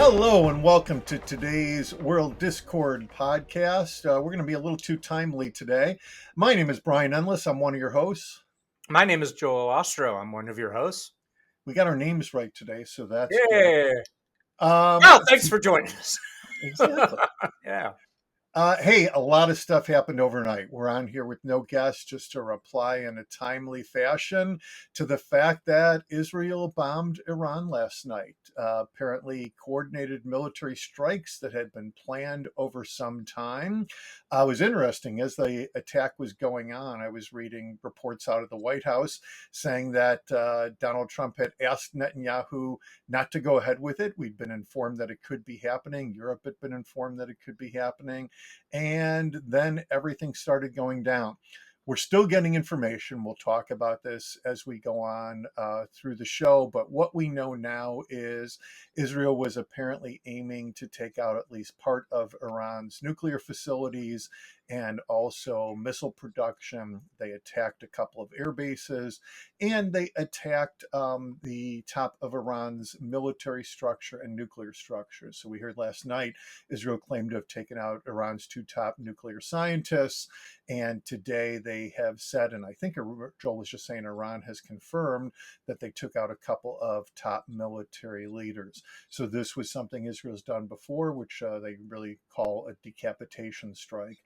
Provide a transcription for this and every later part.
Hello and welcome to today's World Discord podcast. We're going to be a little too timely today. My name is Brian Endless. I'm one of your hosts. My name is Joel Ostro. I'm one of your hosts. We got our names right today, so that's good. Yeah. Thanks for joining us. Exactly. Yeah. Hey, a lot of stuff happened overnight. We're on here with no guests just to reply in a timely fashion to the fact that Israel bombed Iran last night. Apparently coordinated military strikes that had been planned over some time. It was interesting. As the attack was going on, I was reading reports out of the White House saying that Donald Trump had asked Netanyahu not to go ahead with it. We'd been informed that it could be happening. Europe had been informed that it could be happening. And then everything started going down. We're still getting information. We'll talk about this as we go on through the show. But what we know now is Israel was apparently aiming to take out at least part of Iran's nuclear facilities and also missile production. They attacked a couple of air bases and they attacked the top of Iran's military structure and nuclear structure. So we heard last night Israel claimed to have taken out Iran's two top nuclear scientists. And today they have said, and I think Joel was just saying Iran has confirmed that they took out a couple of top military leaders. So this was something Israel's done before, which they really call a decapitation strike.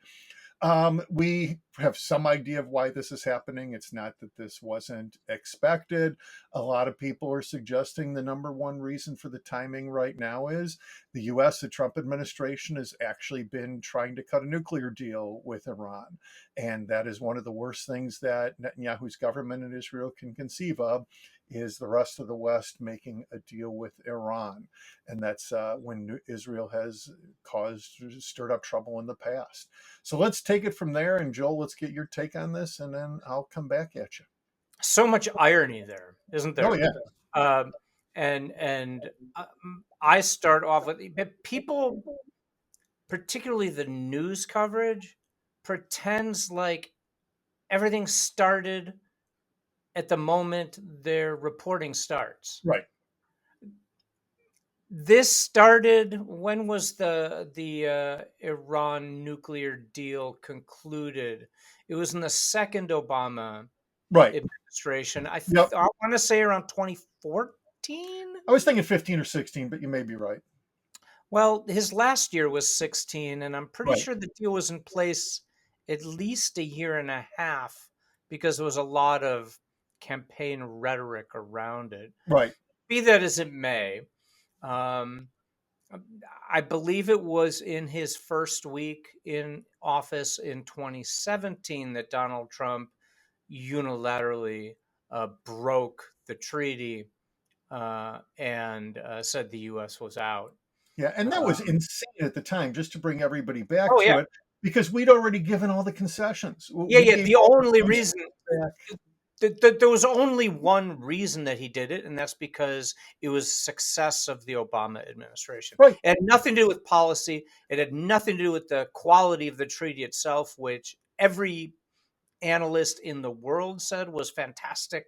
We have some idea of why this is happening. It's not that this wasn't expected. A lot of people are suggesting the number one reason for the timing right now is the US, the Trump administration, has actually been trying to cut a nuclear deal with Iran. And that is one of the worst things that Netanyahu's government in Israel can conceive of, is the rest of the West making a deal with Iran. And that's when Israel has stirred up trouble in the past. So let's take it from there. And Joel, let's get your take on this, and then I'll come back at you. So much irony there, isn't there? Oh, yeah. And I start off with people, particularly the news coverage, pretends like everything started at the moment their reporting starts. Right. This started, when was the Iran nuclear deal concluded? It was in the second Obama administration. I want to say around 2014. I was thinking 15 or 16, but you may be right. Well, his last year was 16, and I'm pretty sure the deal was in place at least a year and a half because there was a lot of campaign rhetoric around it. Right. Be that as it may, I believe it was in his first week in office in 2017 that Donald Trump unilaterally broke the treaty and said the U.S. was out. Yeah, and that was insane at the time, just to bring everybody back to it, because we'd already given all the concessions. The only reason... There was only one reason that he did it, and that's because it was success of the Obama administration. Right. It had nothing to do with policy. It had nothing to do with the quality of the treaty itself, which every analyst in the world said was fantastic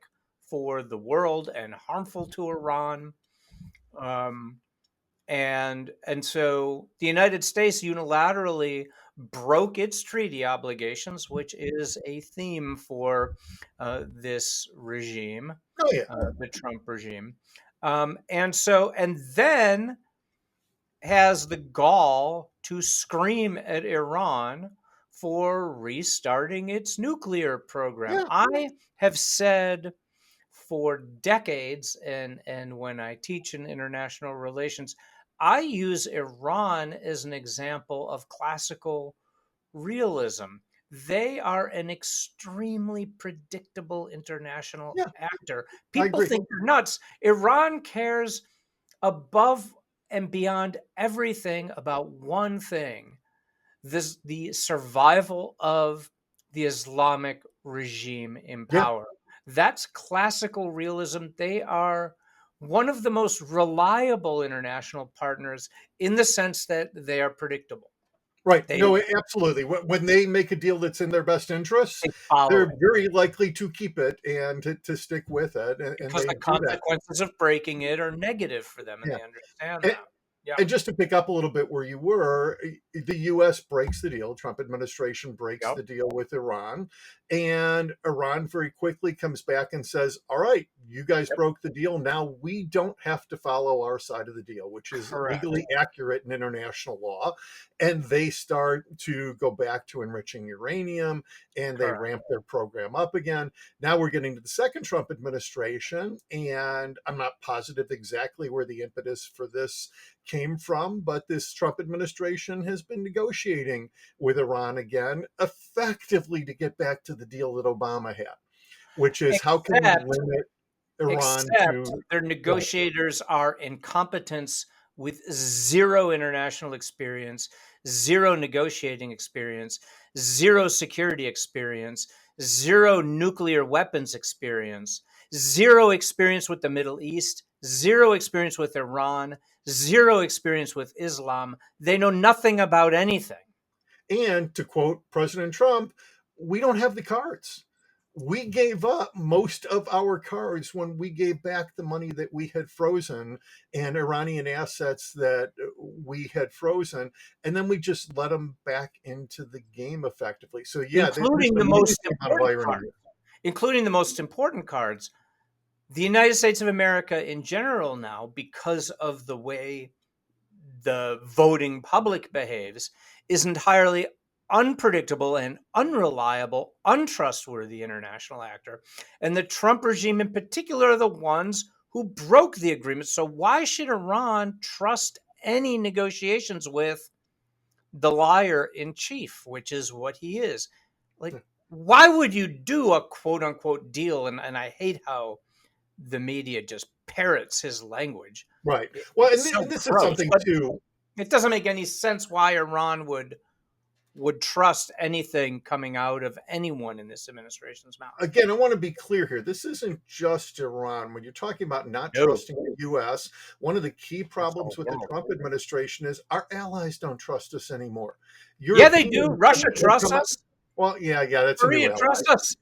for the world and harmful to Iran. And so the United States unilaterally broke its treaty obligations, which is a theme for this regime, the Trump regime. And then has the gall to scream at Iran for restarting its nuclear program. Yeah. I have said for decades, and when I teach in international relations, I use Iran as an example of classical realism. They are an extremely predictable international actor. People think they're nuts. Iran cares above and beyond everything about one thing: the survival of the Islamic regime in power. That's classical realism. They are one of the most reliable international partners in the sense that they are predictable. Right. No, absolutely. When they make a deal that's in their best interest, they're very likely to keep it and to stick with it. And because the consequences of breaking it are negative for them, and they understand that. Yeah. And just to pick up a little bit where you were, the US breaks the deal. Trump administration breaks Yep. the deal with Iran. And Iran very quickly comes back and says, all right, you guys Yep. broke the deal. Now we don't have to follow our side of the deal, which is Correct. legally accurate in international law. And they start to go back to enriching uranium and they Correct. ramp their program up again. Now we're getting to the second Trump administration. And I'm not positive exactly where the impetus for this came from, but this Trump administration has been negotiating with Iran again, effectively to get back to the deal that Obama had, which is how can we Except limit Iran to. except their Go ahead. negotiators are incompetents with zero international experience, zero negotiating experience, zero security experience, zero nuclear weapons experience, zero experience with the Middle East, zero experience with Iran, zero experience with Islam. They know nothing about anything. And to quote President Trump, we don't have the cards. We gave up most of our cards when we gave back the money that we had frozen and Iranian assets that we had frozen. And then we just let them back into the game effectively. So, yeah, there's including an the amazing most amount of important irony. cards, including the most important cards. The United States of America in general now, because of the way the voting public behaves, is entirely unpredictable and unreliable, untrustworthy international actor. And the Trump regime in particular are the ones who broke the agreement. So why should Iran trust any negotiations with the liar in chief, which is what he is? Like, why would you do a quote unquote deal? And I hate how the media just parrots his language. Right. Well, and It's so this is gross, something but too. it doesn't make any sense why Iran would trust anything coming out of anyone in this administration's mouth. Again, I want to be clear here. This isn't just Iran. When you're talking about not No, trusting the US, one of the key that's the problems with the world. Trump administration is our allies don't trust us anymore. Yeah, they do. Europeans Russia have trusts come out. us. Well, yeah, that's a new Korea ally. trusts us.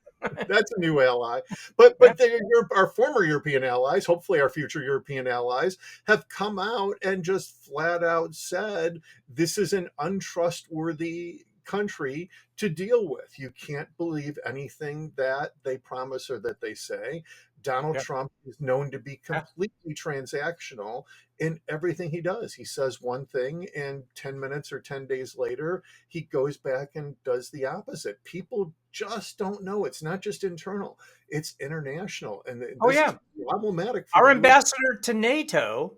That's a new ally. But Yeah, our former European allies, hopefully our future European allies, have come out and just flat out said this is an untrustworthy country to deal with. You can't believe anything that they promise or that they say. Donald yeah, Trump is known to be yeah. completely transactional in everything he does. He says one thing, and 10 minutes or 10 days later, he goes back and does the opposite. People just don't know. It's not just internal, it's international. And Oh this is yeah. problematic for Our the US. ambassador to NATO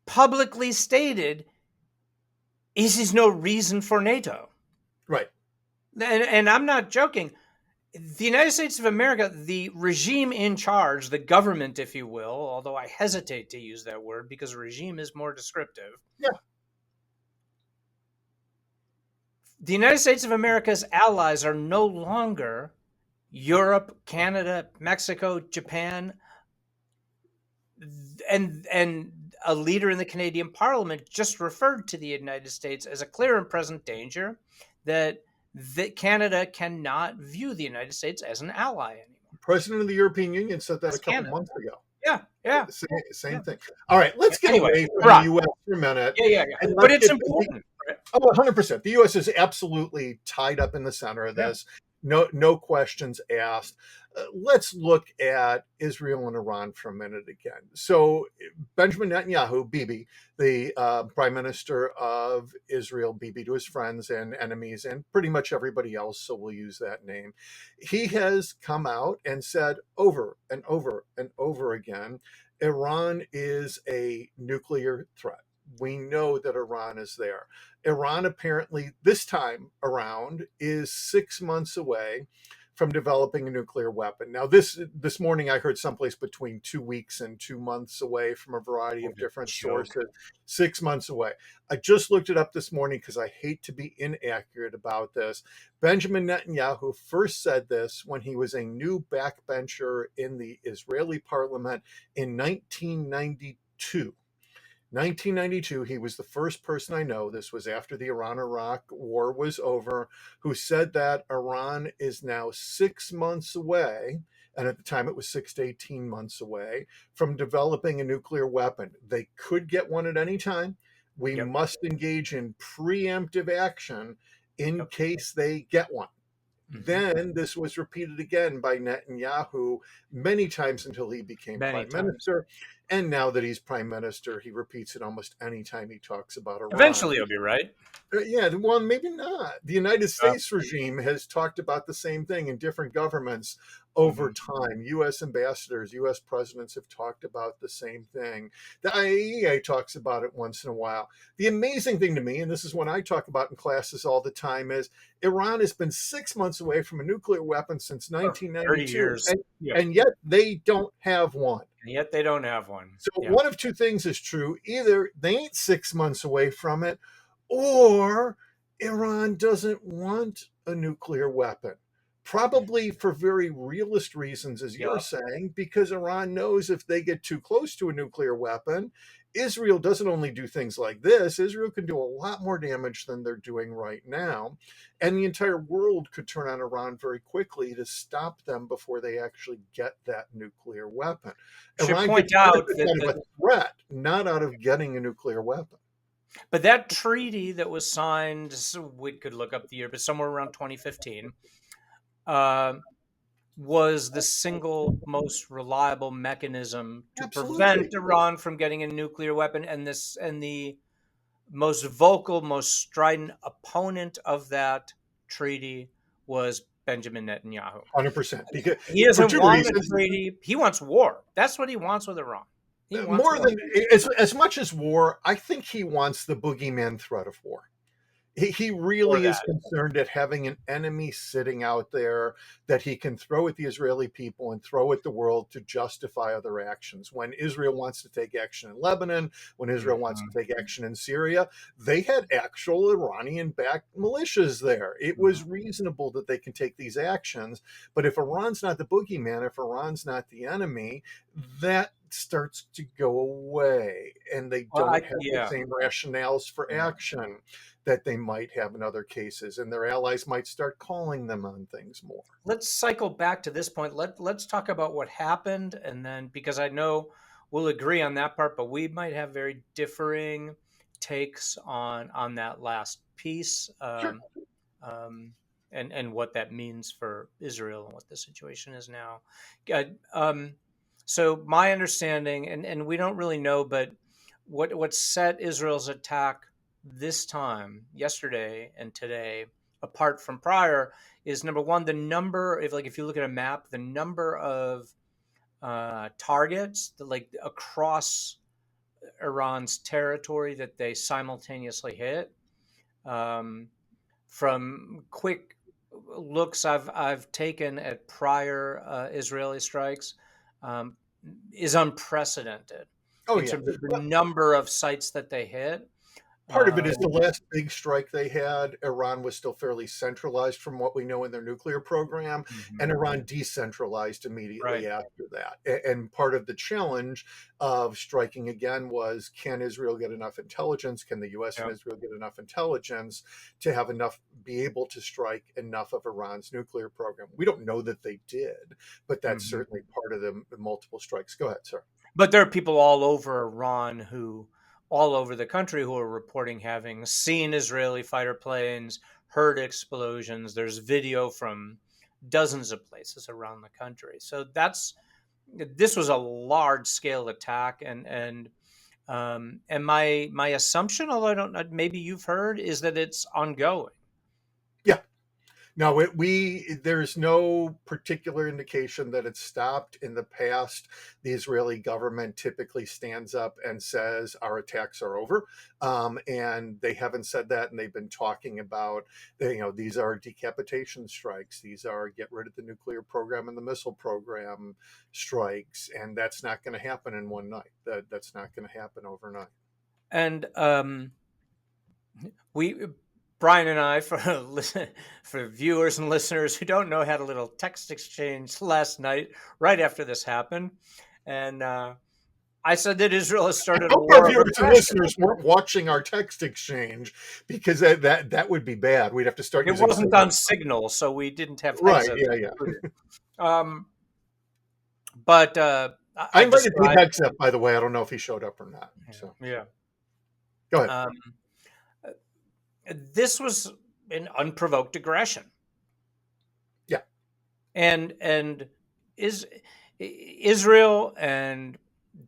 publicly stated he sees no reason for NATO. Right. And I'm not joking. The United States of America, the regime in charge, the government, if you will, although I hesitate to use that word because regime is more descriptive. Yeah. The United States of America's allies are no longer Europe, Canada, Mexico, Japan, and a leader in the Canadian Parliament just referred to the United States as a clear and present danger that Canada cannot view the United States as an ally anymore. President of the European Union said that a That's couple Canada. months ago. Yeah, yeah, Same yeah. thing. All right, let's get Anyway, away from the Iran. US for a minute. Yeah. And But let's it's get important. Right? Oh, 100%. The U.S. is absolutely tied up in the center of Yeah. this. No questions asked. Let's look at Israel and Iran for a minute again. So, Benjamin Netanyahu, Bibi, the prime minister of Israel, Bibi to his friends and enemies, and pretty much everybody else, so we'll use that name. He has come out and said over and over and over again Iran is a nuclear threat. We know that Iran is there. Iran apparently this time around is 6 months away from developing a nuclear weapon. Now, this morning I heard someplace between 2 weeks and 2 months away from a variety of different sources. 6 months away. I just looked it up this morning because I hate to be inaccurate about this. Benjamin Netanyahu first said this when he was a new backbencher in the Israeli parliament in 1992. 1992, he was the first person I know, this was after the Iran-Iraq war was over, who said that Iran is now 6 months away, and at the time it was 6 to 18 months away, from developing a nuclear weapon. They could get one at any time. We Yep. must engage in preemptive action in Yep. case they get one. Hmm. Then this was repeated again by Netanyahu many times until he became Many prime times. minister. And now that he's prime minister, he repeats it almost any time he talks about Iran. Eventually, you'll be right. Yeah, well, maybe not. The United Uh, States regime has talked about the same thing in different governments over mhm. time. U.S. ambassadors, U.S. presidents have talked about the same thing. The IAEA talks about it once in a while. The amazing thing to me, and this is one I talk about in classes all the time, is Iran has been 6 months away from a nuclear weapon since For 30 1992, years. Yep. and yet they don't have one. And yet they don't have one. So Yeah. one of two things is true. Either they ain't 6 months away from it, or Iran doesn't want a nuclear weapon. Probably for very realist reasons, as you're Yep. saying, because Iran knows if they get too close to a nuclear weapon, Israel doesn't only do things like this, Israel can do a lot more damage than they're doing right now. And the entire world could turn on Iran very quickly to stop them before they actually get that nuclear weapon. Should Iran point gets out benefits that out of a threat, not out of getting a nuclear weapon. but that treaty that was signed, so we could look up the year, but somewhere around 2015, uh, was the single most reliable mechanism to prevent Absolutely. Iran from getting a nuclear weapon, and the most vocal, most strident opponent of that treaty was Benjamin Netanyahu. 100%. Because He for doesn't two want a reasons. treaty. He wants war. That's what he wants with Iran. He wants More war. than as much as war, I think he wants the boogeyman threat of war. He Or really is that. concerned at having an enemy sitting out there that he can throw at the Israeli people and throw at the world to justify other actions. When Israel wants to take action in Lebanon, when Israel wants to Mhm. take action in Syria, they had actual Iranian backed militias there. It was Mhm. reasonable that they can take these actions. But if Iran's not the boogeyman, if Iran's not the enemy, that starts to go away, and they Well, don't have the yeah. same rationales for Yeah. action that they might have in other cases, and their allies might start calling them on things more. Let's cycle back to this point. Let's talk about what happened, and then because I know we'll agree on that part, but we might have very differing takes on that last piece, Sure. um, and what that means for Israel and what the situation is now. Uh, um, so my understanding, and we don't really know, but what set Israel's attack this time, yesterday and today, apart from prior, is number one, the number. If you look at a map, the number of targets like across Iran's territory that they simultaneously hit. Um, from quick looks I've taken at prior Israeli strikes, um, is unprecedented Oh, in yeah. terms of the But number of sites that they hit. part of it Uh, is the last big strike they had, Iran was still fairly centralized from what we know in their nuclear program, and mhm. Iran decentralized immediately Right. after that. And part of the challenge of striking again was, can Israel get enough intelligence? Can the US and Yeah. Israel get enough intelligence to have enough, be able to strike enough of Iran's nuclear program? We don't know that they did, but that's Mhm. certainly part of the multiple strikes. Go ahead, sir. But there are people all over the country, who are reporting having seen Israeli fighter planes, heard explosions. There's video from dozens of places around the country. So this was a large scale attack, and my assumption, although I don't, maybe you've heard, is that it's ongoing. Yeah. No, there's no particular indication that it's stopped. In the past, the Israeli government typically stands up and says our attacks are over, and they haven't said that, and they've been talking about, these are decapitation strikes, these are get rid of the nuclear program and the missile program strikes, and that's not going to happen in one night. That's not going to happen overnight. And we Brian and I, for for viewers and listeners who don't know, had a little text exchange last night right after this happened, and I said that Israel has I started a hope our war of viewers and aggression. listeners weren't watching our text exchange, because that would be bad. We'd have to start It using wasn't signal. on Signal, so we didn't have Right? headsets Yeah, yeah. included. Um, but I I invited Dave described, Hex up, by the way. I don't know if he showed up or not. So yeah. go ahead. Um, this was an unprovoked aggression, Yeah, and is Israel and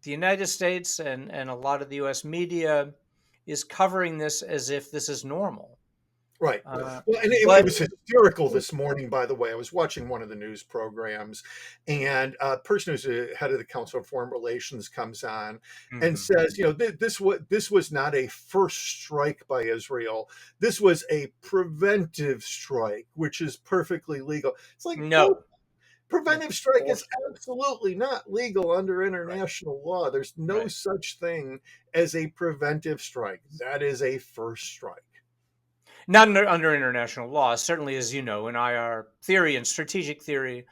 the United States and a lot of the U.S. media is covering this as if this is normal. right. Uh, Well, and it but was hysterical this morning, by the way. I was watching one of the news programs, and a person who's the head of the Council of Foreign Relations comes on and Mhm. says, this was not a first strike by Israel. This was a preventive strike, which is perfectly legal. It's like, No, preventive it's strike is bullshit. absolutely not legal under Right, international law. There's no right. such thing as a preventive strike. That is a first strike. Not under international law. Certainly, as you know, in IR theory and strategic theory,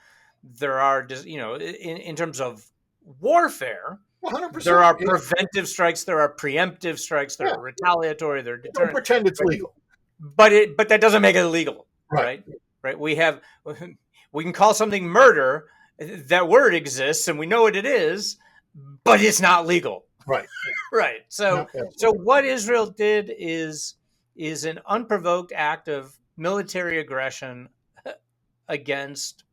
there are, in terms of warfare, there 100%. are preventive strikes, there are preemptive strikes, there Yeah. are retaliatory, there are Don't deterrent. pretend it's Right? legal. But that doesn't make it illegal, Right. right? Right. We can call something murder. That word exists, and we know what it is, but it's not legal. Right. Right. So No, absolutely. what Israel did is an unprovoked act of military aggression against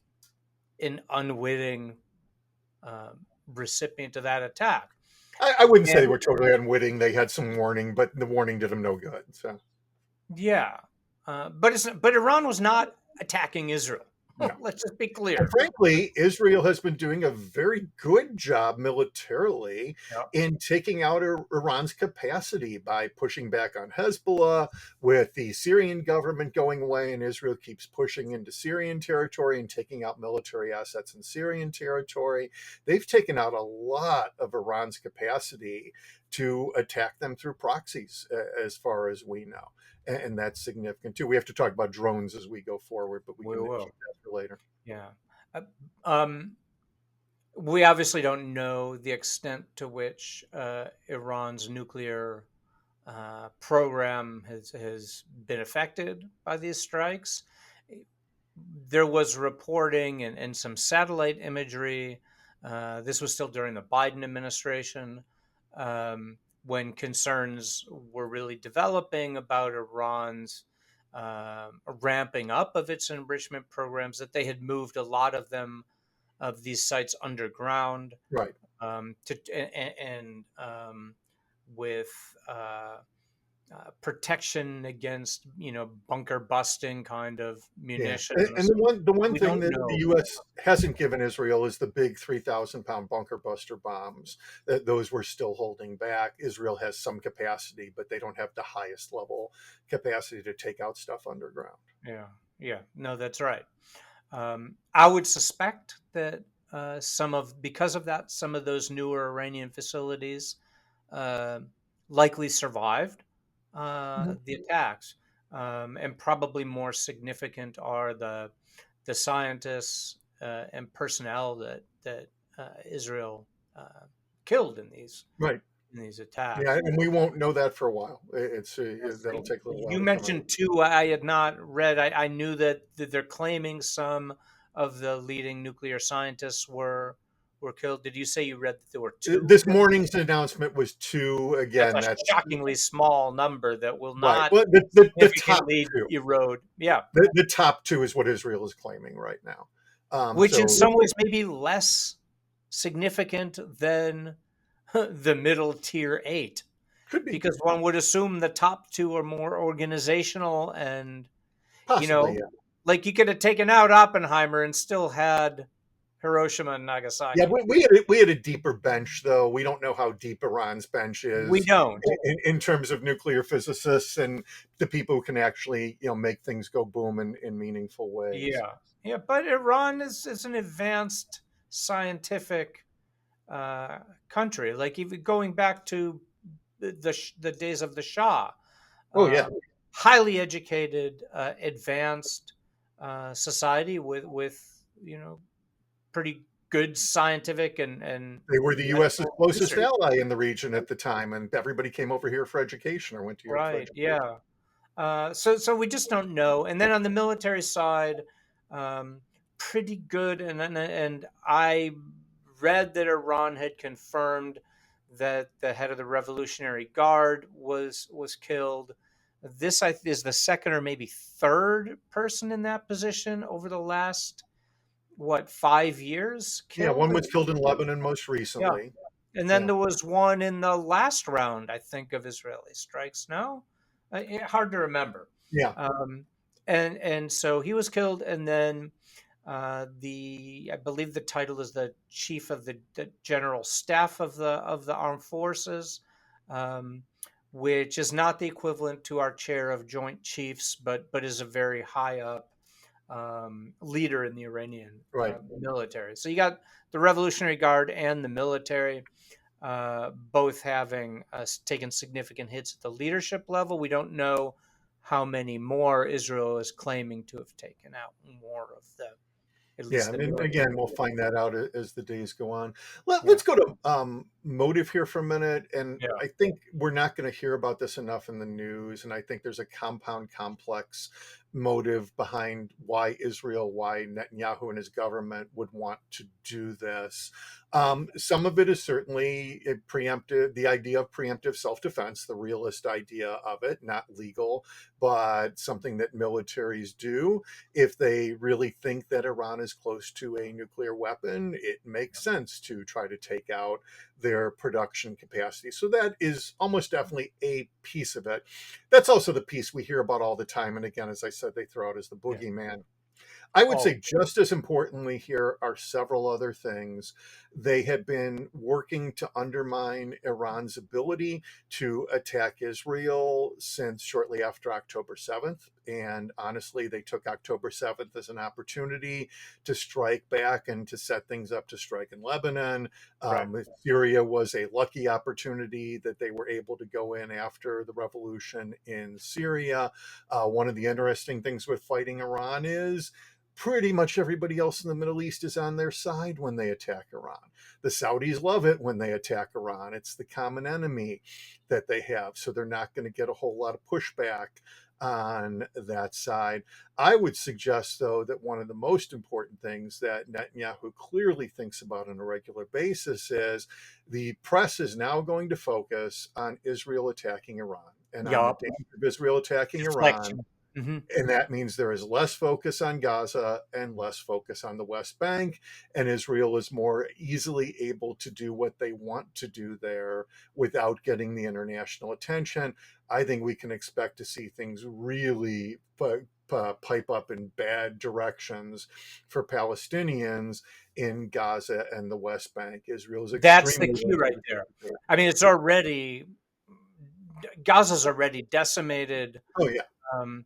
an unwitting recipient of that attack. I wouldn't say they And were totally unwitting. They had some warning, but the warning did them no good. So, yeah, but Iran was not attacking Israel. no. Let's just be And clear. frankly, Israel has been doing a very good job militarily Yeah. in taking out Iran's capacity by pushing back on Hezbollah, with the Syrian government going away, and Israel keeps pushing into Syrian territory and taking out military assets in Syrian territory. They've taken out a lot of Iran's capacity to attack them through proxies, as far as we know. And that's significant too. We have to talk about drones as we go forward, but we We can keep will. that for later. Yeah. Uh, um, we obviously don't know the extent to which Iran's nuclear program has been affected by these strikes. There was reporting and some satellite imagery. This was still during the Biden administration, when concerns were really developing about Iran's ramping up of its enrichment programs, that they had moved a lot of these sites underground, Right. and with protection against bunker busting kind of Yeah. And munitions. the one We thing don't that the know. U.S. hasn't given Israel is the big 3,000-pound bunker buster bombs. That those were still holding back. Israel has some capacity, but they don't have the highest level capacity to take out stuff underground. Yeah, yeah, no, that's right. I would suspect that because of that, some of those newer Iranian facilities uh, likely survived Mhm. the attacks, and probably more significant are the scientists and personnel that Israel uh, killed Right. in these Yeah, attacks. and we won't know that for a while. Yes. That'll take a little while You to come out. mentioned two I had not read. I knew that they're claiming some of the leading nuclear scientists were killed. Did you say you read that there were two? This morning's announcement was two. That's Again, a that's shockingly small number that will right. not Well, the top significantly two. erode. Yeah, The top two is what Israel is claiming right now. which in So some ways may be less significant than the middle tier eight, could be because one would assume the top two are more organizational and you possibly, know, yeah. like you could have taken out Oppenheimer and still had Hiroshima and Yeah, Nagasaki. we had a deeper bench, though. We don't know how deep Iran's bench We is don't. in terms of nuclear physicists and the people who can actually, make things go boom in meaningful ways. Yeah. Yeah. But Iran is an advanced scientific uh, country. Like even going back to the days of the Shah, Oh yeah, uh, highly educated, advanced society with pretty good scientific and They were the U.S.'s medical closest research. ally in the region at the time, and everybody came over here for education or went to Europe for Right. education. Yeah. So we just don't know. And then on the military side, um, pretty good. And I read that Iran had confirmed that the head of the Revolutionary Guard was killed. This is the second or maybe third person in that position over the last, what, 5 years Yeah, killed one in was killed in Israel? Lebanon most Yeah. recently. And then Yeah, there was one in the last round, I think, of Israeli strikes. No, hard to remember. yeah, Um, and so he was killed, and then I believe the title is the chief of the general staff of the armed forces, um, which is not the equivalent to our chair of joint chiefs, but is a very high up leader in the Iranian right. military. So you got the Revolutionary Guard and the military both having taken significant hits at the leadership level. We don't know how many more Israel is claiming to have taken out more of the, at Yeah, least the and military. again, we'll find that out as the days go on. Yeah. Let's go to motive here for a minute. And Yeah. I think we're not going to hear about this enough in the news. And I think there's a compound complex motive behind why Israel, why Netanyahu and his government would want to do this. Some of it is certainly preemptive, the idea of preemptive self-defense, the realist idea of it, not legal, but something that militaries do. If they really think that Iran is close to a nuclear weapon, it makes sense to try to take out their production capacity. So that is almost definitely a piece of it. That's also the piece we hear about all the time. And again, as I said, they throw out as the Yeah. boogeyman. I would Oh, say just as importantly, here are several other things. They have been working to undermine Iran's ability to attack Israel since shortly after October 7th. And honestly, they took October 7th as an opportunity to strike back and to set things up to strike in Lebanon. right. Syria was a lucky opportunity that they were able to go in after the revolution in Syria. One of the interesting things with fighting Iran is pretty much everybody else in the Middle East is on their side when they attack Iran. The Saudis love it when they attack Iran. It's the common enemy that they have. So they're not going to get a whole lot of pushback on that side. I would suggest, though, that one of the most important things that Netanyahu clearly thinks about on a regular basis is the press is now going to focus on Israel attacking Iran and on the Yup. danger of Israel attacking Iran, Deflection. Hmm. and that means there is less focus on Gaza and less focus on the West Bank. And Israel is more easily able to do what they want to do there without getting the international attention. I think we can expect to see things really pipe up in bad directions for Palestinians in Gaza and the West Bank. Israel is That's the extremely key right likely there. to. I mean, it's already, Gaza's already decimated. Oh, yeah. Um,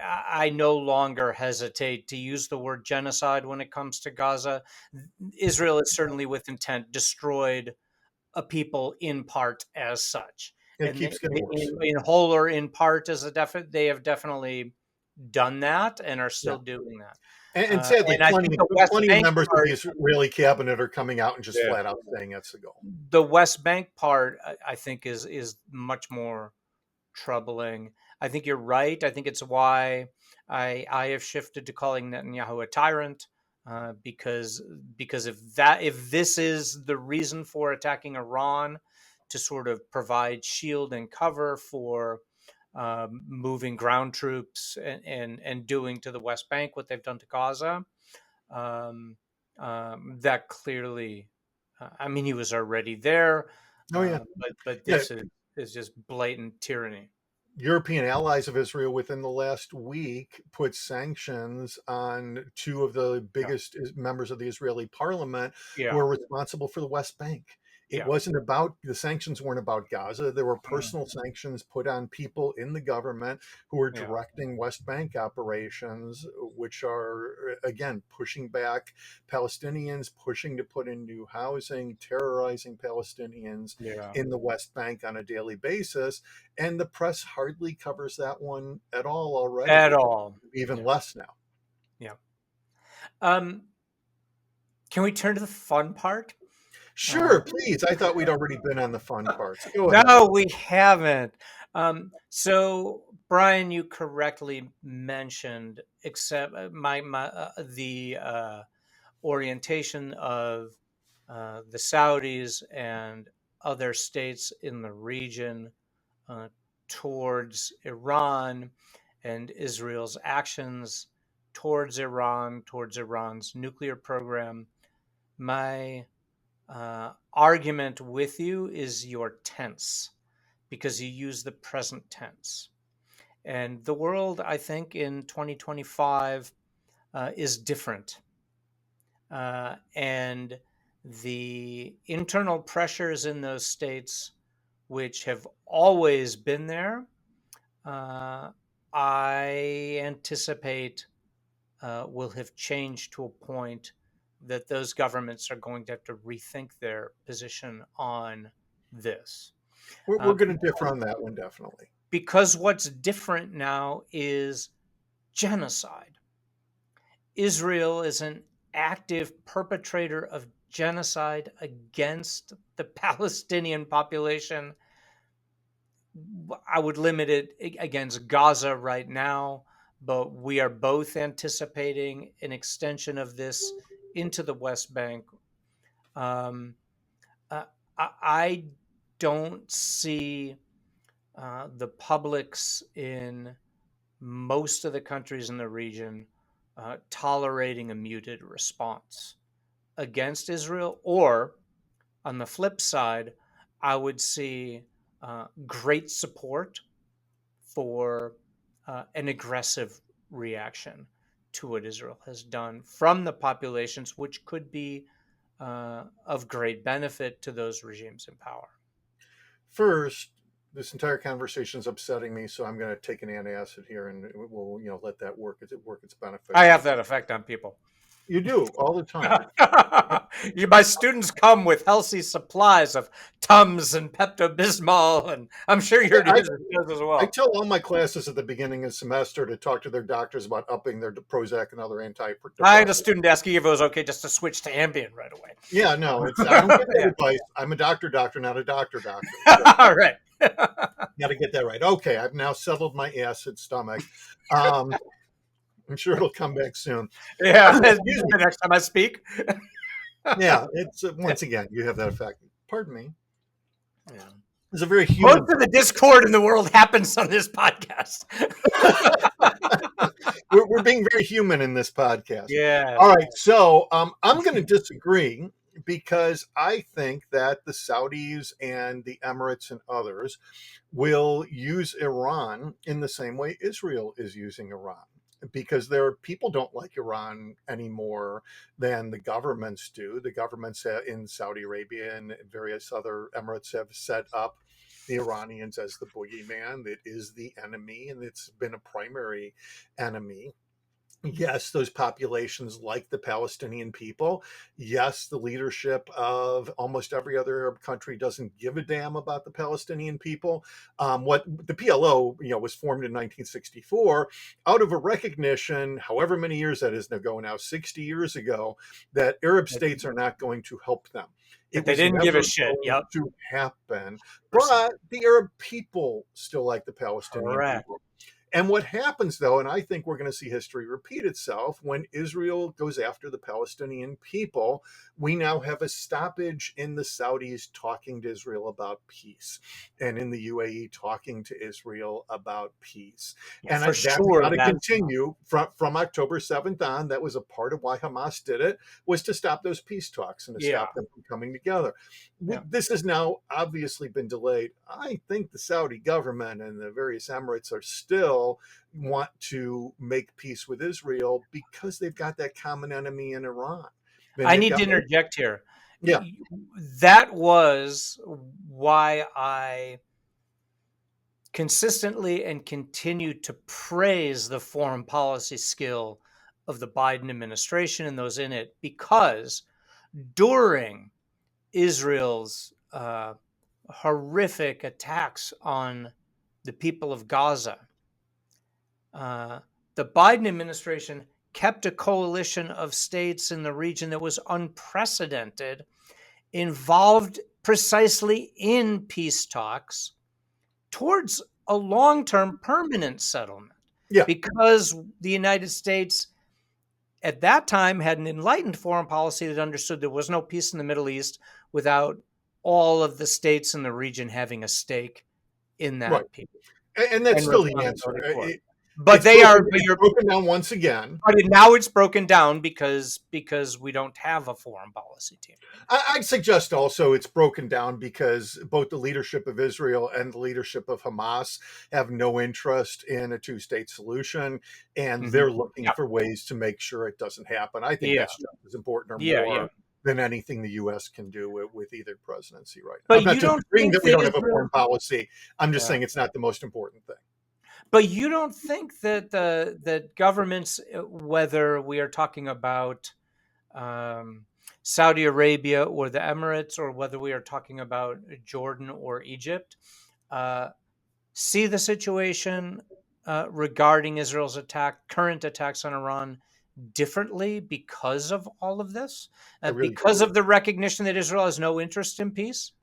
I no longer hesitate to use the word genocide when it comes to Gaza. Israel is certainly with intent destroyed a people in part as such, It and keeps getting worse. in whole or in part as a definite. They have definitely done that and are Yeah. still doing that. And sadly, And I think the West plenty of Bank members of part, the Israeli cabinet are coming out and just yeah, flat out saying that's the goal. the West Bank part, I think is much more troubling. I think you're right. I think it's why I have shifted to calling Netanyahu a tyrant, because if this is the reason for attacking Iran, to sort of provide shield and cover for moving ground troops and doing to the West Bank what they've done to Gaza, um, that clearly, I mean, he was already there, Oh, yeah. but Yeah. this is just blatant tyranny. European allies of Israel within the last week put sanctions on two of the Yeah, biggest members of the Israeli parliament who yeah, are responsible for the West Bank. It yeah. wasn't about the sanctions weren't about Gaza. There were Mm, personal sanctions put on people in the government who are yeah, directing West Bank operations, which are again pushing back Palestinians, pushing to put in new housing, terrorizing Palestinians yeah. in the West Bank on a daily basis, and the press hardly covers that one at all At already, all. even Yeah, less now. yeah. Um, Can we turn to the fun part? Uh, Sure, please. I thought we'd already been on the fun parts. Go ahead. no, we haven't. So, Brian, you correctly mentioned, except the orientation of the Saudis and other states in the region uh, towards Iran and Israel's actions towards Iran, towards Iran's nuclear program. My argument with you is your tense, because you use the present tense. And the world, I think, in 2025 is different. And the internal pressures in those states, which have always been there, uh, I anticipate will have changed to a point that those governments are going to have to rethink their position on this. We're Uh, going to differ on that one, definitely. because what's different now is genocide. Israel is an active perpetrator of genocide against the Palestinian population. I would limit it against Gaza right now, but we are both anticipating an extension of this into the West Bank. Um, I don't see the publics in most of the countries in the region tolerating a muted response against Israel. Or on the flip side, I would see great support for an aggressive reaction to what Israel has done from the populations, which could be of great benefit to those regimes in power. First, this entire conversation is upsetting me, so I'm going to take an antacid here, and we'll let that work its I benefits. have that effect on people. You do all the time. My students come with healthy supplies of Tums and Pepto Bismol, and I'm sure your I, does as I well. tell all my classes at the beginning of the semester to talk to their doctors about upping their Prozac and other I had a antidepressants. student asking if it was okay just to switch to Ambien right away. Yeah, no, I don't get that Yeah. advice. I'm a doctor, not a doctor. So All right. got to get that right. Okay, I've now settled my acid stomach. Um, I'm sure it'll come back soon. Yeah. Excuse me. The next time I speak. Yeah, it's once again you have that effect. Pardon me. Yeah. It's a very human. Most of the discord in the world happens on this podcast. We're being very human in this podcast. Yes. All right, so I'm going to disagree because I think that the Saudis and the Emirates and others will use Iran in the same way Israel is using Iran. Because their people don't like Iran any more than the governments do. The governments in Saudi Arabia and various other Emirates have set up the Iranians as the boogeyman that is the enemy, and it's been a primary enemy. Yes, those populations like the Palestinian people. Yes, the leadership of almost every other Arab country doesn't give a damn about the Palestinian people. What the PLO, was formed in 1964 out of a recognition, however many years that is ago now, 60 years ago, that Arab states are not going to help them. It They was didn't give a never shit. going Yep. to happen. But the Arab people still like the Palestinian Correct. people. And what happens, though, and I think we're going to see history repeat itself, when Israel goes after the Palestinian people, we now have a stoppage in the Saudis talking to Israel about peace, and in the UAE talking to Israel about peace. Yeah, And for that's sure. got to continue from October 7th on. That was a part of why Hamas did it, was to stop those peace talks and to Yeah. stop them from coming together. Yeah. This has now obviously been delayed. I think the Saudi government and the various Emirates are still want to make peace with Israel because they've got that common enemy in Iran. I need to interject here. Yeah. That was why I consistently and continue to praise the foreign policy skill of the Biden administration and those in it, because during Israel's horrific attacks on the people of Gaza, the Biden administration kept a coalition of states in the region that was unprecedented, involved precisely in peace talks towards a long-term permanent settlement, Yeah, because the United States at that time had an enlightened foreign policy that understood there was no peace in the Middle East without all of the states in the region having a stake in right. that peace And that's and still the answer. responsibility for it. But It's broken down once again. but now it's broken down because we don't have a foreign policy team anymore. I'd suggest also it's broken down because both the leadership of Israel and the leadership of Hamas have no interest in a two-state solution, and Mhm. they're looking Yeah, for ways to make sure it doesn't happen. I think yeah, that's just as important or yeah, yeah. more than anything the U.S. can do with either presidency right now. I'm But not you don't disagreeing think that we that don't have a Israel foreign policy. I'm just Yeah. saying it's not the most important thing. But you don't think that that governments, whether we are talking about um, Saudi Arabia or the Emirates, or whether we are talking about Jordan or Egypt, uh, see the situation regarding Israel's current attacks on Iran, differently because of all of this, I really because of the recognition that Israel has no interest in peace?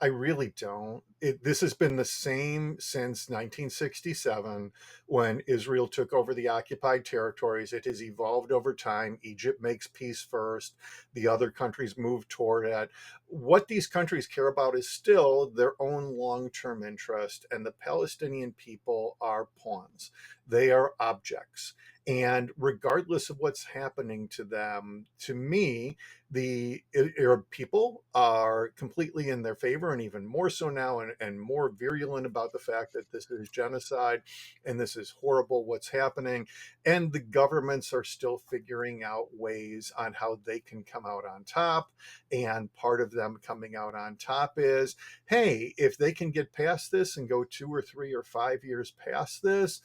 I really don't. This has been the same since 1967 when Israel took over the occupied territories. It has evolved over time. Egypt makes peace first, the other countries move toward it. What these countries care about is still their own long term interest, and the Palestinian people are pawns, they are objects. And regardless of what's happening to them, to me, the Arab people are completely in their favor, and even more so now, and more virulent about the fact that this is genocide and this is horrible what's happening. And the governments are still figuring out ways on how they can come out on top. And part of them coming out on top is, hey, if they can get past this and go 2 or 3 or 5 years past this,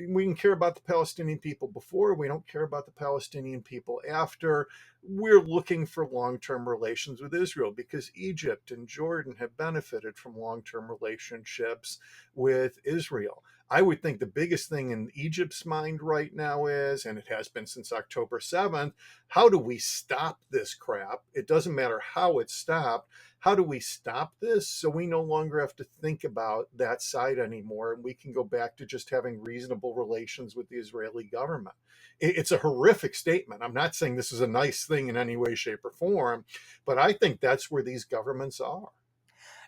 we can care about the Palestinian people before, we don't care about the Palestinian people after. We're looking for long-term relations with Israel because Egypt and Jordan have benefited from long-term relationships with Israel. I would think the biggest thing in Egypt's mind right now is, and it has been since October 7th, how do we stop this crap? It doesn't matter how it's stopped. How do we stop this so we no longer have to think about that side anymore, and we can go back to just having reasonable relations with the Israeli government? It's a horrific statement. I'm not saying this is a nice thing in any way, shape, or form, but I think that's where these governments are.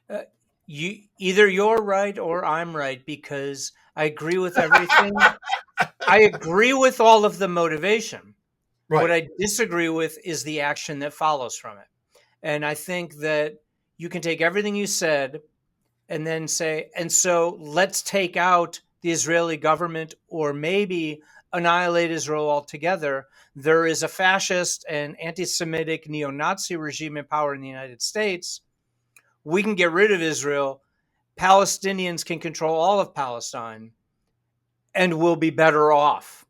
Uh, you're right or I'm right, because I agree with everything. I agree with all of the motivation. What Right. I disagree with is the action that follows from it. And I think that you can take everything you said and then say, and so let's take out the Israeli government, or maybe annihilate Israel altogether. There is a fascist and anti Semitic neo Nazi regime in power in the United States. We can get rid of Israel. Palestinians can control all of Palestine and we'll be better off.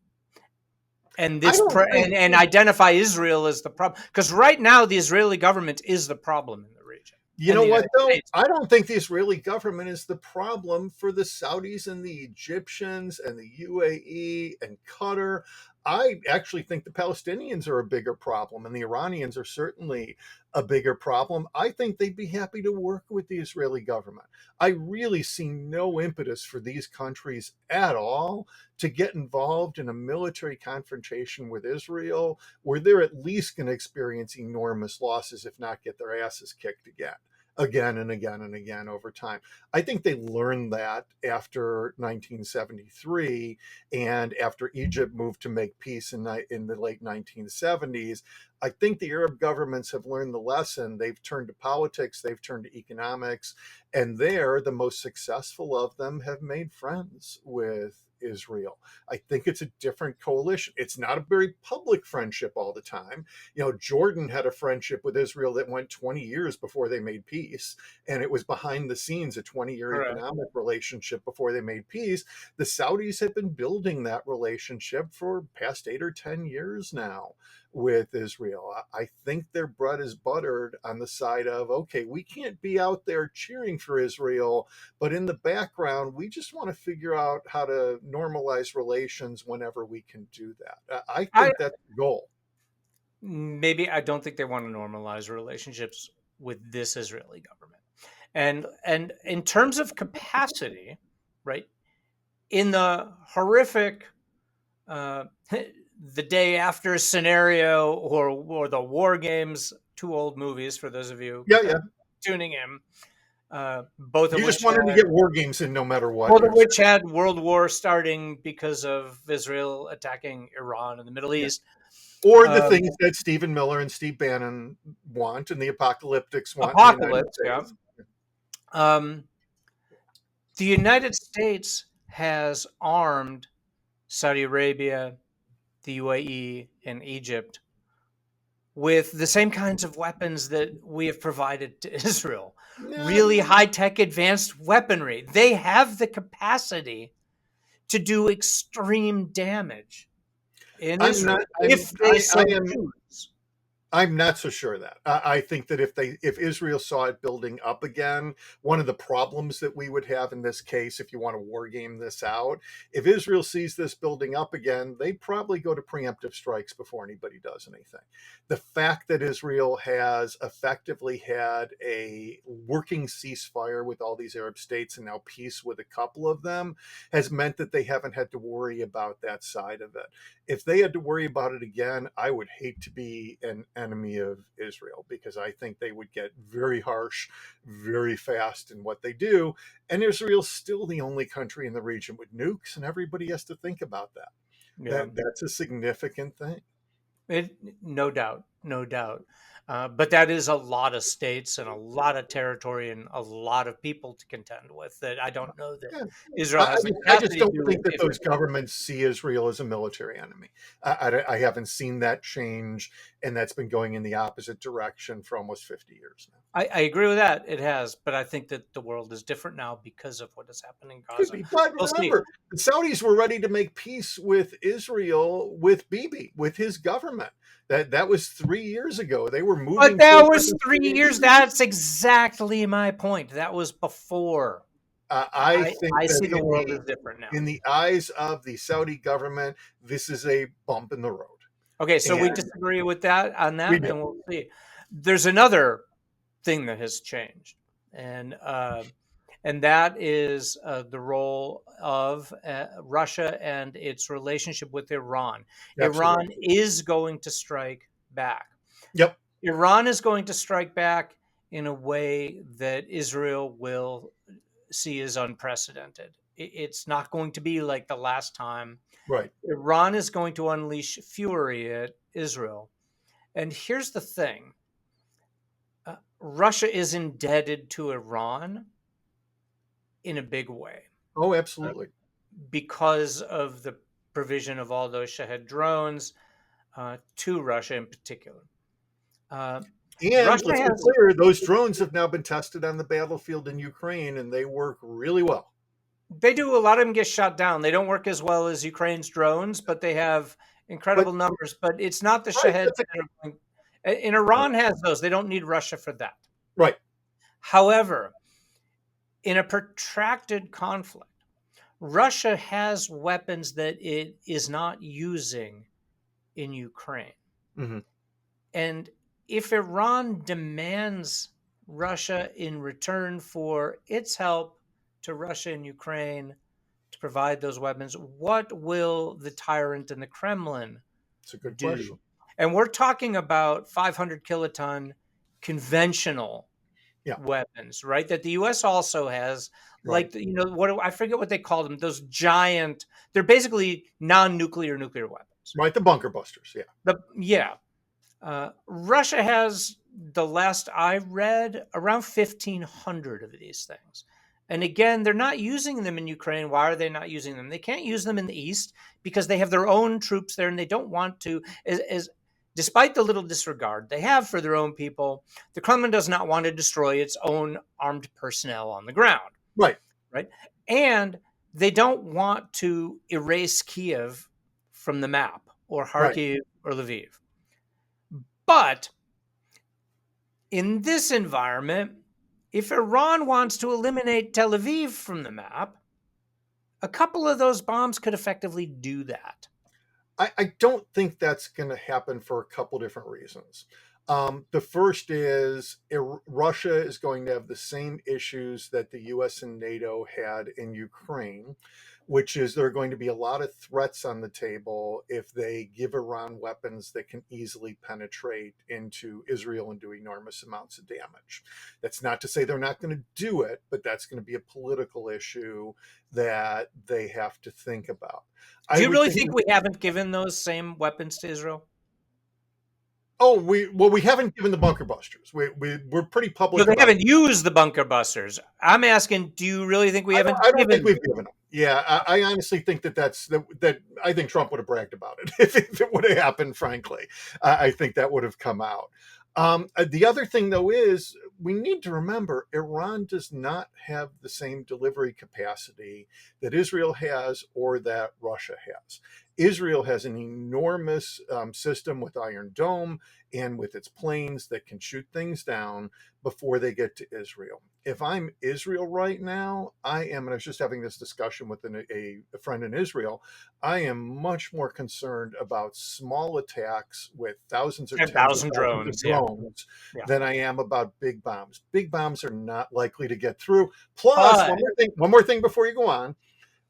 And I don't think, and identify Israel as the problem, because right now the Israeli government is the problem in the region, you and know the what, United though? States. I don't think the Israeli government is the problem for the Saudis and the Egyptians and the UAE and Qatar. I actually think the Palestinians are a bigger problem, and the Iranians are certainly a bigger problem. I think they'd be happy to work with the Israeli government. I really see no impetus for these countries at all to get involved in a military confrontation with Israel, where they're at least going to experience enormous losses, if not get their asses kicked again and again and again over time. I think they learned that after 1973, and after Egypt moved to make peace in the late 1970s. I think the Arab governments have learned the lesson. They've turned to politics, they've turned to economics, and there, the most successful of them have made friends with Israel. I think it's a different coalition. It's not a very public friendship all the time. Jordan had a friendship with Israel that went 20 years before they made peace, and it was behind the scenes a 20-year Correct. economic relationship before they made peace. The Saudis have been building that relationship for past 8 or 10 years now. with Israel. I think their bread is buttered on the side of, okay, we can't be out there cheering for Israel, but in the background, we just want to figure out how to normalize relations whenever we can do that. I I think that's the goal. maybe I don't think they want to normalize relationships with this Israeli government. And in terms of capacity, right? In the horrific the day after scenario, or the War Games, two old movies for those of you Yeah, yeah. tuning in, both of You just which wanted to had get war games in no matter what. both of Yes. which had World War starting because of Israel attacking Iran in the Middle Yeah. East. Or the Um, things that Stephen Miller and Steve Bannon want and the apocalyptics want in the United Apocalypse, yeah. States. Um, the United States has armed Saudi Arabia, the UAE, and Egypt with the same kinds of weapons that we have provided to Israel. Yeah, Really high tech, advanced weaponry. They have the capacity to do extreme damage in I'm not. Israel if they I so am. choose. I'm not so sure of that. I think that if Israel saw it building up again, one of the problems that we would have in this case, if you want to war game this out, if Israel sees this building up again, they probably go to preemptive strikes before anybody does anything. The fact that Israel has effectively had a working ceasefire with all these Arab states and now peace with a couple of them has meant that they haven't had to worry about that side of it. If they had to worry about it again, I would hate to be an enemy of Israel because I think they would get very harsh very fast in what they do. And Israel's still the only country in the region with nukes, and everybody has to think about that. Yeah. That's a significant thing. No doubt, no doubt. But that is a lot of states and a lot of territory and a lot of people to contend with that I don't know that Yeah. Israel has the I just capacity to don't do think that if those it wants. governments see Israel as a military enemy. I haven't seen that change, and that's been going in the opposite direction for almost 50 years now. I agree with that. It has, but I think that the world is different now because of what has happened in Could Gaza. be. But We'll see. remember, the Saudis were ready to make peace with Israel with Bibi, with his government. That was 3 years ago. They were But moving that toward was 3 years. reconciliation. That's exactly my point. That was before. I think I that see the world as different now. in the eyes of the Saudi government, this is a bump in the road, Okay, so we and disagree with that on we that, do. and we'll see. There's another thing that has changed, and that is the role of Russia and its relationship with Iran. Absolutely. Iran is going to strike back. Yep. Iran is going to strike back in a way that Israel will see as unprecedented. It's not going to be like the last time. Right. Iran is going to unleash fury at Israel. And here's the thing Russia is indebted to Iran in a big way Oh, uh, absolutely. because of the provision of all those Shahed drones to Russia in particular. Uh, And Russia let's be has, clear, those drones have now been tested on the battlefield in Ukraine, and they work really well. they do a lot of them get shot down. They don't work as well as Ukraine's drones, but they have But incredible numbers. But it's not the right, Shahed that's a, that are going. And Iran has those. They don't need Russia for that. right, However, in a protracted conflict, Russia has weapons that it is not using in Ukraine. hmm And if Iran demands Russia in return for its help to Russia and Ukraine to provide those weapons, what will the tyrant in the Kremlin it's a good question. do? And we're talking about 500 kiloton conventional Yeah, weapons, right? That the U.S. also has, right, like I forget what they call them. Those giant, they're basically non-nuclear nuclear weapons. right. The bunker busters. Yeah, Yeah, Russia has the last I read around 1,500 of these things. And again, they're not using them in Ukraine. Why are they not using them? They can't use them in the East because they have their own troops there and they don't want to. Despite the little disregard they have for their own people, the Kremlin does not want to destroy its own armed personnel on the ground, right, right? And they don't want to erase Kiev from the map or right. Kharkiv or Lviv. But in this environment, if Iran wants to eliminate Tel Aviv from the map, a couple of those bombs could effectively do that. I don't think that's going to happen for a couple different reasons. The first is Russia is going to have the same issues that the US and NATO had in Ukraine, which is there are going to be a lot of threats on the table if they give Iran weapons that can easily penetrate into Israel and do enormous amounts of damage. That's not to say they're not going to do it, but that's going to be a political issue that they have to think about. Do I you would really think. think we haven't given those same weapons to Israel? Oh, we haven't given the bunker busters. We're pretty No, public they about. haven't used the bunker busters. I'm asking, do you really think we haven't I don't think given we've them? given them. Yeah, I honestly think that I think Trump would have bragged about it if it would have happened. Frankly, I think that would have come out. The other thing, though, is we need to remember Iran does not have the same delivery capacity that Israel has or that Russia has. Israel has an enormous system with Iron Dome and with its planes that can shoot things down before they get to Israel. If I'm Israel right now, and I was just having this discussion with a friend in Israel, I am much more concerned about small attacks with thousands or tens of 10,000 thousands of drones. Yeah. drones Yeah. than I am about big bombs. Big bombs are not likely to get through. Plus, But one more thing before you go on.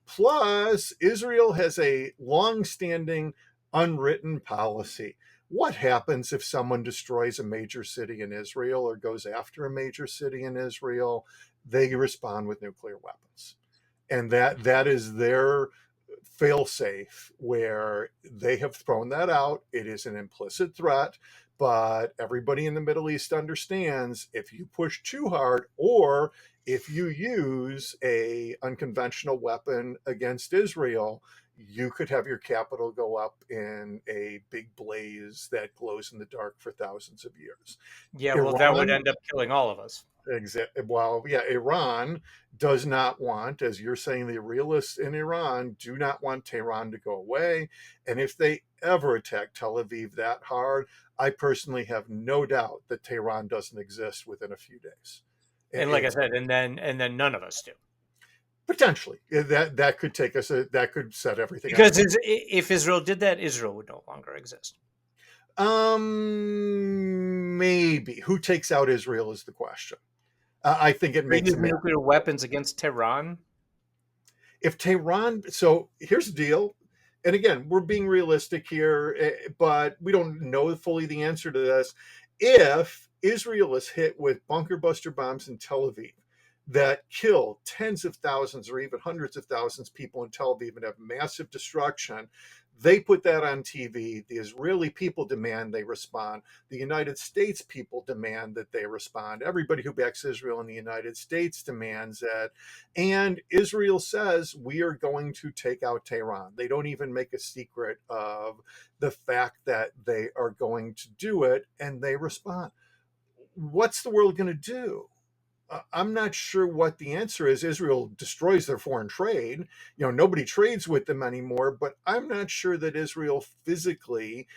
Plus, Israel has a long-standing unwritten policy. What happens if someone destroys a major city in Israel or goes after a major city in Israel? They respond with nuclear weapons. And that is their failsafe where they have thrown that out. It is an implicit threat, but everybody in the Middle East understands if you push too hard or if you use a unconventional weapon against Israel, you could have your capital go up in a big blaze that glows in the dark for thousands of years. yeah, well, that would Iran end up killing all of us. Well, yeah, Iran does not want, as you're saying, the realists in Iran do not want Tehran to go away. And if they ever attack Tel Aviv that hard, I personally have no doubt that Tehran doesn't exist within a few days. And like I It's said, and then none of us do. potentially that could take us, that could set everything on Because fire. if Israel did that, Israel would no longer exist. Maybe who takes out Israel is the question. I think it Or makes use them. nuclear weapons against Tehran. If Tehran, so here's the deal, and again, we're being realistic here, but we don't know fully the answer to this. If Israel is hit with bunker buster bombs in Tel Aviv that kill tens of thousands or even hundreds of thousands of people in Tel Aviv and have massive destruction, they put that on TV. The Israeli people demand they respond. The United States people demand that they respond. Everybody who backs Israel in the United States demands that. And Israel says, we are going to take out Tehran. They don't even make a secret of the fact that they are going to do it, and they respond. What's the world going to do? I'm not sure what the answer is. Israel destroys their foreign trade. Nobody trades with them anymore, but I'm not sure that Israel physically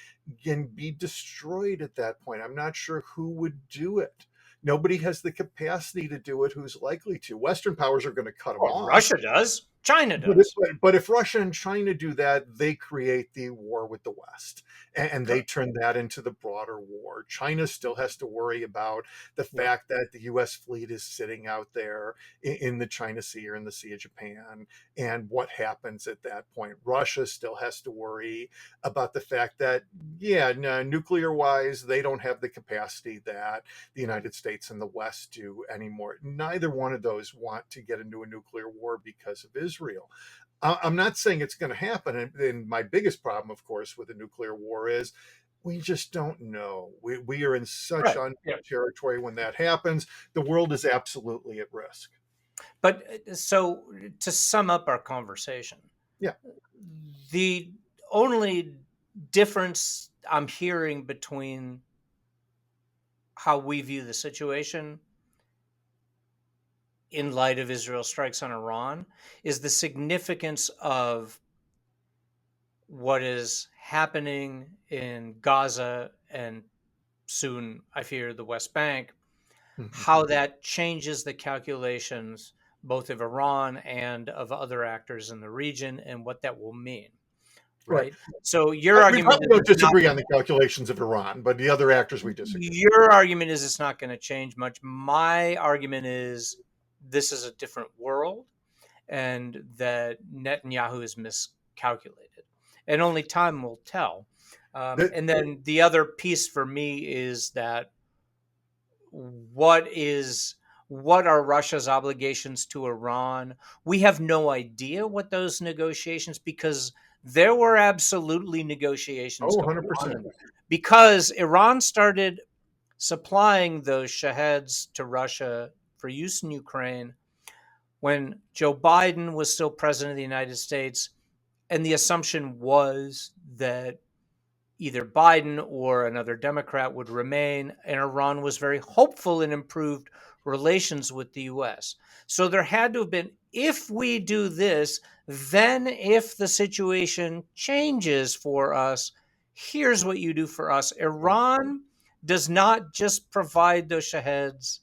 can be destroyed at that point. I'm not sure who would do it. Nobody has the capacity to do it who's likely to. Western powers are going to cut them Well, off. Russia does. China But does. if Russia and China do that, they create the war with the West, and they turn that into the broader war. China still has to worry about the Yeah. fact that the U.S. fleet is sitting out there in the China Sea or in the Sea of Japan, and what happens at that point. Russia still has to worry about the fact that, yeah, no, nuclear-wise, they don't have the capacity that the United States and the West do anymore. Neither one of those want to get into a nuclear war because of Israel. I'm not saying it's going to happen. And my biggest problem, of course, with a nuclear war is we just don't know. We are in such Right. unknown Yeah. territory when that happens. The world is absolutely at risk. But so to sum up our conversation, Yeah. the only difference I'm hearing between how we view the situation in light of Israel strikes on Iran is the significance of what is happening in Gaza and soon, I fear, the West Bank, how Mhm. that changes the calculations both of Iran and of other actors in the region and what that will mean, Right. right? So your We argument probably is don't it's not disagree on the calculations of Iran, but the other actors we disagree. your argument is it's not going to change much. My argument is this is a different world and that Netanyahu is miscalculated, and only time will tell. The, And then the other piece for me is that what is what are Russia's obligations to Iran? We have no idea what those negotiations, because there were absolutely negotiations oh, going on 100%. in there, because Iran started supplying those Shaheds to Russia for use in Ukraine when Joe Biden was still president of the United States. And the assumption was that either Biden or another Democrat would remain, and Iran was very hopeful in improved relations with the US. So there had to have been, if we do this, then if the situation changes for us, here's what you do for us. Right. Iran does not just provide those Shaheds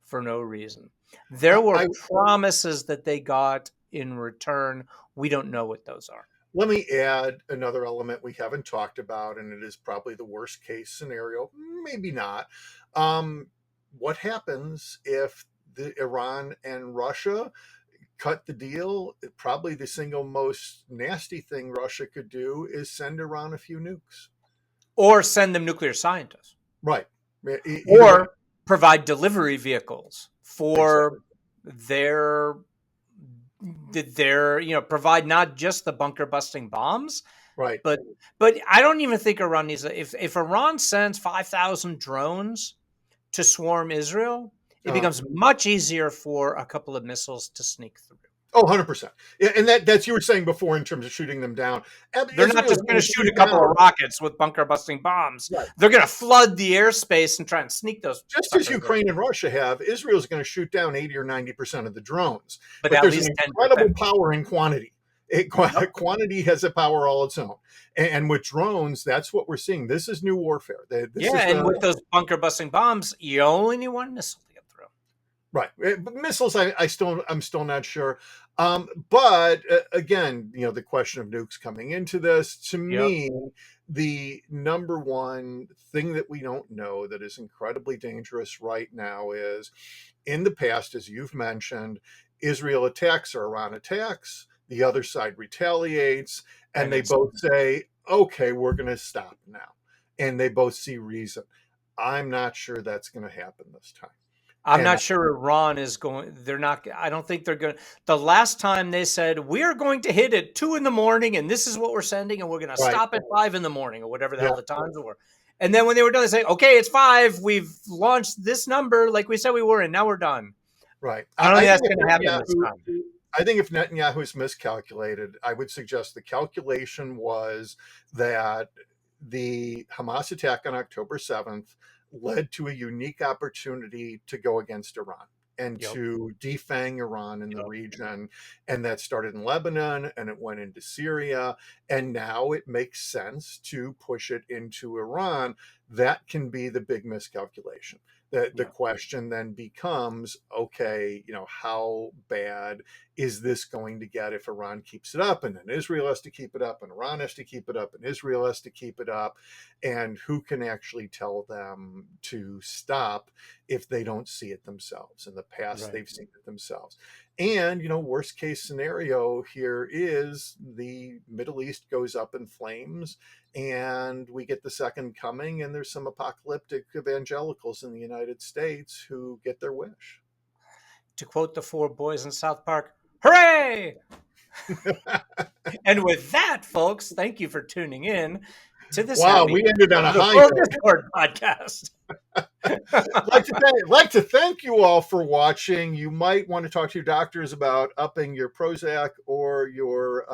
for no reason. There were I promises that they got in return. We don't know what those are. Let me add another element we haven't talked about, and it is probably the worst case scenario. Maybe not. Um, what happens if Iran and Russia cut the deal? Probably the single most nasty thing Russia could do is send Iran a few nukes. Or send them nuclear scientists, Right. Either way. or provide delivery vehicles Exactly. for their provide not just the bunker busting bombs, Right. but I don't even think Iran needs if Iran sends 5,000 drones to swarm Israel, it Uh, becomes much easier for a couple of missiles to sneak through. oh, 100%. Yeah, and that's you were saying before in terms of shooting them down. They're not Israel's just going going to to shoot shoot a couple down. of rockets with bunker busting bombs. Right. They're going to flood the airspace and try and sneak those Just as suckers in. Ukraine and Russia have, Israel's going to shoot down 80 or 90% of the drones. But But at there's an least incredible 10%. power in quantity. Yep. Quantity has a power all its own. And with drones, that's what we're seeing. This is new warfare. This Yeah, is and the with those bunker busting bombs, you only need one missile to get through. right. Missiles. I'm still not sure. But again, the question of nukes coming into this, to Yep. me, the number one thing that we don't know that is incredibly dangerous right now is, in the past, as you've mentioned, Israel attacks or Iran attacks, the other side retaliates, and And they it's both say, okay, we're going to stop now. And they both see reason. I'm not sure that's going to happen this time. I'm And not sure Iran is going. They're not. I don't think they're going. The last time they said we are going to hit at 2 a.m. and this is what we're sending, and we're going to right. stop at 5 a.m. or whatever the Yeah. hell the times were. And then when they were done, they say, "Okay, it's 5. We've launched this number like we said we were, and now we're done." Right. I don't I think think that's going to happen this time. if Netanyahu is miscalculated, I would suggest the calculation was that the Hamas attack on October 7th led to a unique opportunity to go against Iran and Yep. to defang Iran in the Yep. region. And that started in Lebanon and it went into Syria. And now it makes sense to push it into Iran. That can be the big miscalculation. The Yep. question then becomes, okay, how bad is this going to get if Iran keeps it up? And then Israel has to keep it up, and Iran has to keep it up, and Israel has to keep it up. And who can actually tell them to stop if they don't see it themselves? In the past, Right. they've seen it themselves. And, worst case scenario here is the Middle East goes up in flames and we get the second coming, and there's some apocalyptic evangelicals in the United States who get their wish. To quote the 4 boys in South Park, "Hooray!" And with that, folks, thank you for tuning in to this Wow, happy we ended on a the high World note. Discord podcast. Like to thank you all for watching. You might want to talk to your doctors about upping your Prozac or your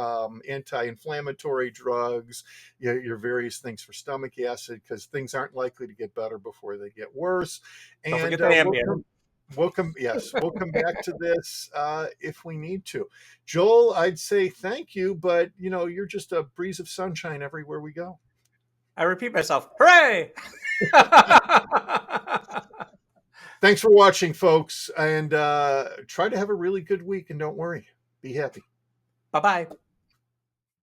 anti-inflammatory drugs, your various things for stomach acid, because things aren't likely to get better before they get worse. Don't And forget the Ambien. we'll come back to this if we need to. Joel, I'd say thank you, but you're just a breeze of sunshine everywhere we go. I repeat myself. Hooray! Thanks for watching, folks, and try to have a really good week. And don't worry, be happy. Bye-bye.